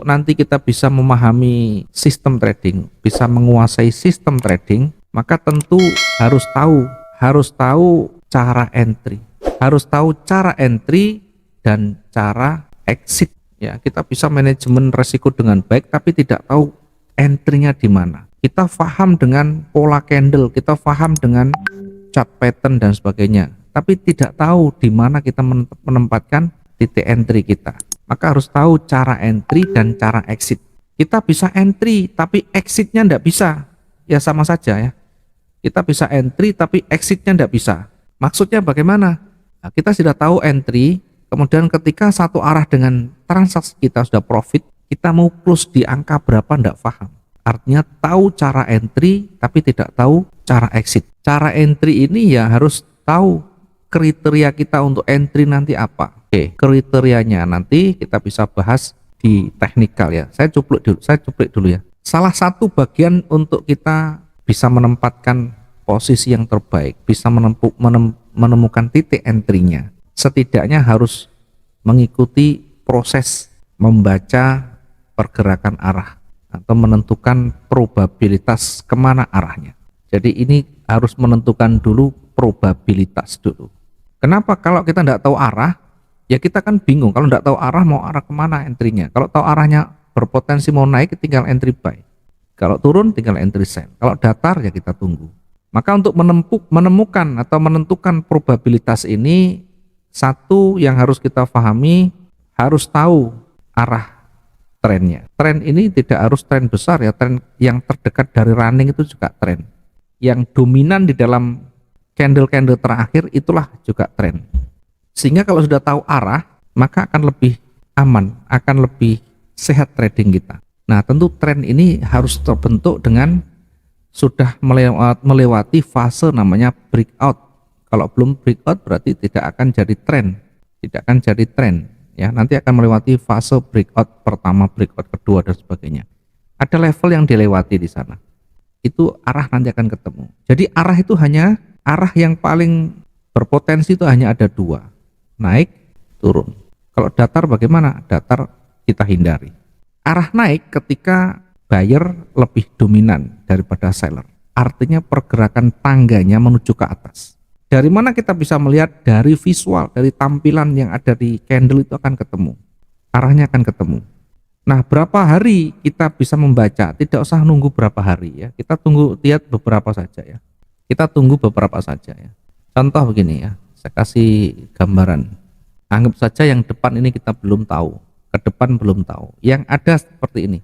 nanti kita bisa memahami sistem trading, bisa menguasai sistem trading, maka tentu harus tahu cara entry, dan cara exit. Ya, kita bisa manajemen resiko dengan baik, tapi tidak tahu entry-nya di mana. Kita paham dengan pola candle, kita paham dengan chart pattern dan sebagainya, tapi tidak tahu di mana kita menempatkan titik entry kita. Maka harus tahu cara entry dan cara exit. Kita bisa entry, tapi exitnya tidak bisa. Ya sama saja ya. Kita bisa entry, tapi exitnya tidak bisa. Maksudnya bagaimana? Nah, kita sudah tahu entry, kemudian ketika satu arah dengan transaksi kita sudah profit, kita mau close di angka berapa tidak paham. Artinya tahu cara entry, tapi tidak tahu cara exit. Cara entry ini ya harus tahu kriteria kita untuk entry nanti apa. Oke, kriterianya nanti kita bisa bahas di teknikal ya. Saya cuplik dulu ya. Salah satu bagian untuk kita bisa menempatkan posisi yang terbaik, bisa menemukan titik entry-nya, setidaknya harus mengikuti proses membaca pergerakan arah atau menentukan probabilitas kemana arahnya. Jadi ini harus menentukan dulu probabilitas dulu. Kenapa? Kalau kita tidak tahu arah, ya kita kan bingung. Kalau tidak tahu arah, mau arah kemana entry-nya. Kalau tahu arahnya berpotensi mau naik, tinggal entry buy. Kalau turun, tinggal entry sell. Kalau datar, ya kita tunggu. Maka untuk menemukan atau menentukan probabilitas ini, satu yang harus kita pahami, harus tahu arah trennya. Tren ini tidak harus tren besar ya, tren yang terdekat dari running itu juga tren. Yang dominan di dalam candle-candle terakhir itulah juga tren. Sehingga kalau sudah tahu arah, maka akan lebih aman, akan lebih sehat trading kita. Nah, tentu tren ini harus terbentuk dengan sudah melewati fase namanya breakout. Kalau belum breakout berarti tidak akan jadi tren, ya. Nanti akan melewati fase breakout pertama, breakout kedua dan sebagainya. Ada level yang dilewati di sana. Itu arah nanti akan ketemu. Jadi arah yang paling berpotensi itu hanya ada dua, naik, turun. Kalau datar bagaimana? Datar kita hindari. Arah naik ketika buyer lebih dominan daripada seller. Artinya pergerakan tangganya menuju ke atas. Dari mana kita bisa melihat? Dari visual, dari tampilan yang ada di candle itu akan ketemu. Arahnya akan ketemu. Nah, berapa hari kita bisa membaca? Tidak usah nunggu berapa hari ya. Kita tunggu lihat beberapa saja ya. Kita tunggu beberapa saja ya. Contoh begini ya. Saya kasih gambaran. Anggap saja yang depan ini kita belum tahu, ke depan belum tahu. Yang ada seperti ini.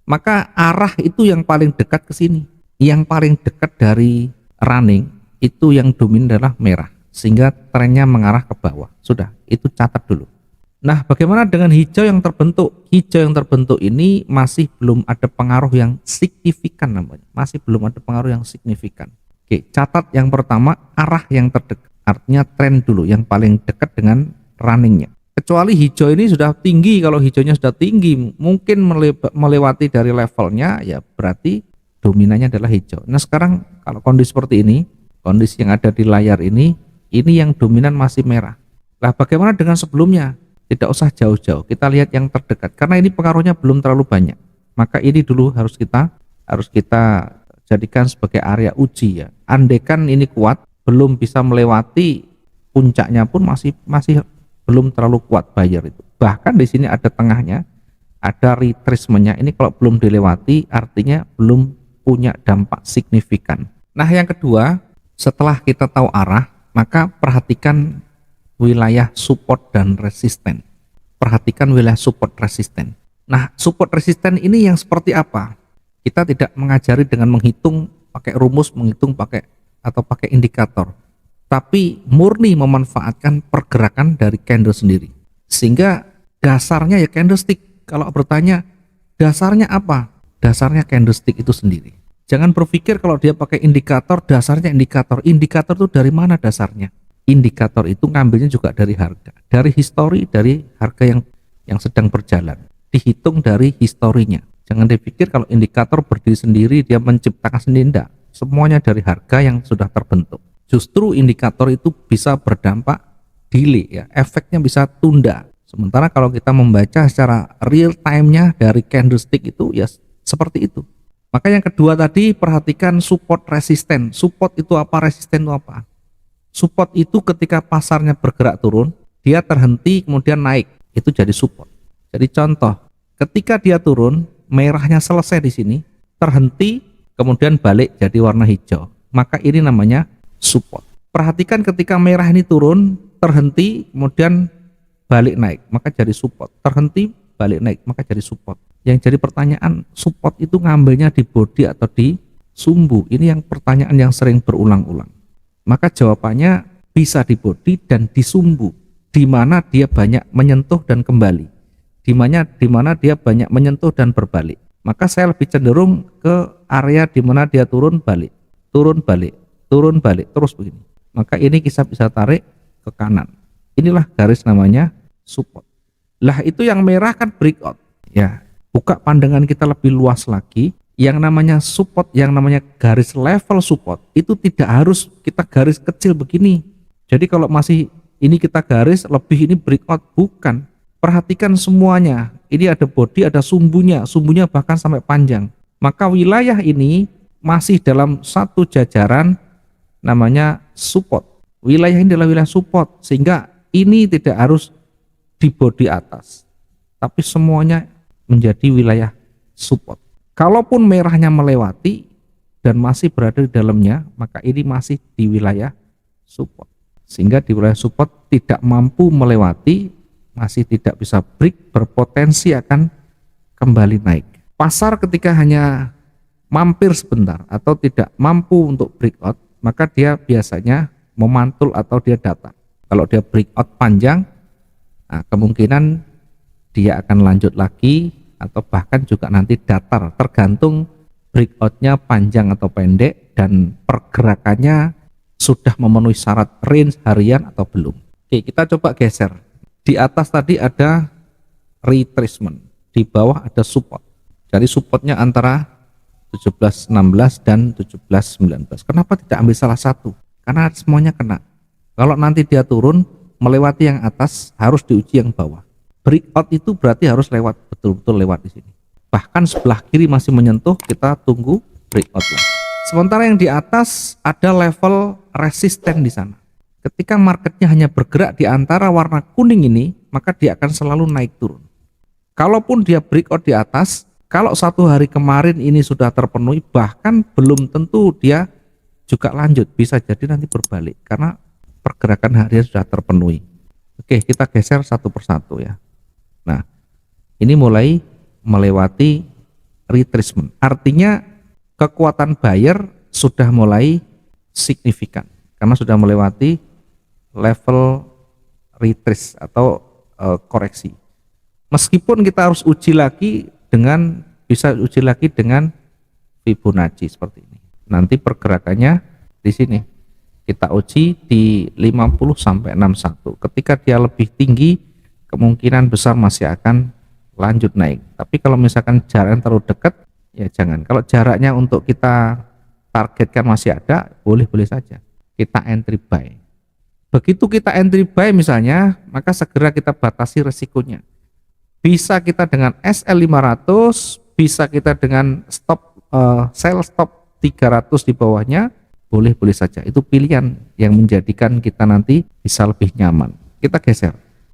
Maka arah itu yang paling dekat ke sini. Yang paling dekat dari running itu yang dominan adalah merah, sehingga trennya mengarah ke bawah. Sudah, itu catat dulu. Nah, bagaimana dengan hijau yang terbentuk? Hijau yang terbentuk ini masih belum ada pengaruh yang signifikan namanya. Masih belum ada pengaruh yang signifikan. Oke, catat yang pertama, arah yang terdekat. Artinya tren dulu, yang paling dekat dengan runningnya. Kecuali hijau ini sudah tinggi. Kalau hijaunya sudah tinggi, mungkin melewati dari levelnya, ya berarti dominannya adalah hijau. Nah, sekarang kalau kondisi seperti ini, kondisi yang ada di layar ini yang dominan masih merah. Nah, bagaimana dengan sebelumnya? Tidak usah jauh-jauh, kita lihat yang terdekat, karena ini pengaruhnya belum terlalu banyak. Maka ini dulu harus kita jadikan sebagai area uji ya. Andaikan ini kuat, belum bisa melewati puncaknya pun masih belum terlalu kuat buyer itu. Bahkan di sini ada tengahnya, ada retracement-nya. Ini kalau belum dilewati artinya belum punya dampak signifikan. Nah, yang kedua, setelah kita tahu arah, maka perhatikan wilayah support dan resisten. Perhatikan wilayah support resisten. Nah, support resisten ini yang seperti apa? Kita tidak mengajari dengan menghitung pakai rumus, menghitung pakai indikator, tapi murni memanfaatkan pergerakan dari candle sendiri. Sehingga dasarnya ya candlestick. Kalau bertanya dasarnya apa? Dasarnya candlestick itu sendiri. Jangan berpikir kalau dia pakai indikator, dasarnya indikator. Indikator itu dari mana dasarnya? Indikator itu ngambilnya juga dari harga, dari histori, dari harga yang sedang berjalan, dihitung dari historinya. Jangan dipikir kalau indikator berdiri sendiri, dia menciptakan sendiri, enggak. Semuanya dari harga yang sudah terbentuk. Justru indikator itu bisa berdampak delay ya, efeknya bisa tunda. Sementara kalau kita membaca secara real time-nya dari candlestick itu ya seperti itu. Maka yang kedua tadi perhatikan support resisten. Support itu apa, resisten itu apa? Support itu ketika pasarnya bergerak turun, dia terhenti kemudian naik, itu jadi support. Jadi contoh, ketika dia turun, merahnya selesai di sini, terhenti, kemudian balik jadi warna hijau, maka ini namanya support. Perhatikan ketika merah ini turun, terhenti, kemudian balik naik, maka jadi support. Terhenti, balik naik, maka jadi support. Yang jadi pertanyaan, support itu ngambilnya di body atau di sumbu? Ini yang pertanyaan yang sering berulang-ulang. Maka jawabannya bisa di body dan di sumbu, di mana dia banyak menyentuh dan kembali, di mana dia banyak menyentuh dan berbalik. Maka saya lebih cenderung ke area di mana dia turun balik, turun balik, turun balik, terus begini. Maka ini kita bisa tarik ke kanan. Inilah garis namanya support. Lah itu yang merah kan breakout. Ya, buka pandangan kita lebih luas lagi. Yang namanya support, yang namanya garis level support itu tidak harus kita garis kecil begini. Jadi kalau masih ini kita garis lebih ini breakout, bukan. Perhatikan semuanya. Ini ada body, ada sumbunya bahkan sampai panjang. Maka wilayah ini masih dalam satu jajaran namanya support. Wilayah ini adalah wilayah support, sehingga ini tidak harus di body atas, tapi semuanya menjadi wilayah support. Kalaupun merahnya melewati dan masih berada di dalamnya, maka ini masih di wilayah support. Sehingga di wilayah support tidak mampu melewati, masih tidak bisa break, berpotensi akan kembali naik. Pasar ketika hanya mampir sebentar atau tidak mampu untuk breakout, maka dia biasanya memantul atau dia datar. Kalau dia breakout panjang, nah kemungkinan dia akan lanjut lagi atau bahkan juga nanti datar, tergantung breakoutnya panjang atau pendek dan pergerakannya sudah memenuhi syarat range harian atau belum. Oke, kita coba geser. Di atas tadi ada retracement, di bawah ada support. Jadi supportnya antara 17.16 dan 17.19. Kenapa tidak ambil salah satu? Karena semuanya kena. Kalau nanti dia turun melewati yang atas, harus diuji yang bawah. Breakout itu berarti harus lewat, betul-betul lewat di sini. Bahkan sebelah kiri masih menyentuh, kita tunggu breakout lah. Sementara yang di atas ada level resisten di sana. Ketika marketnya hanya bergerak di antara warna kuning ini, maka dia akan selalu naik turun. Kalaupun dia breakout di atas, kalau satu hari kemarin ini sudah terpenuhi, bahkan belum tentu dia juga lanjut, bisa jadi nanti berbalik karena pergerakan harian sudah terpenuhi. Oke, kita geser satu persatu ya. Nah, ini mulai melewati retracement. Artinya kekuatan buyer sudah mulai signifikan karena sudah melewati level retrace atau koreksi. Meskipun kita harus uji lagi dengan Fibonacci seperti ini. Nanti pergerakannya di sini kita uji di 50 sampai 61. Ketika dia lebih tinggi, kemungkinan besar masih akan lanjut naik. Tapi kalau misalkan jaraknya terlalu dekat, ya jangan. Kalau jaraknya untuk kita targetkan masih ada, boleh-boleh saja kita entry buy. Begitu kita entry buy misalnya, maka segera kita batasi resikonya. Bisa kita dengan SL500, bisa kita dengan sell stop 300 di bawahnya, boleh-boleh saja. Itu pilihan yang menjadikan kita nanti bisa lebih nyaman. Kita geser.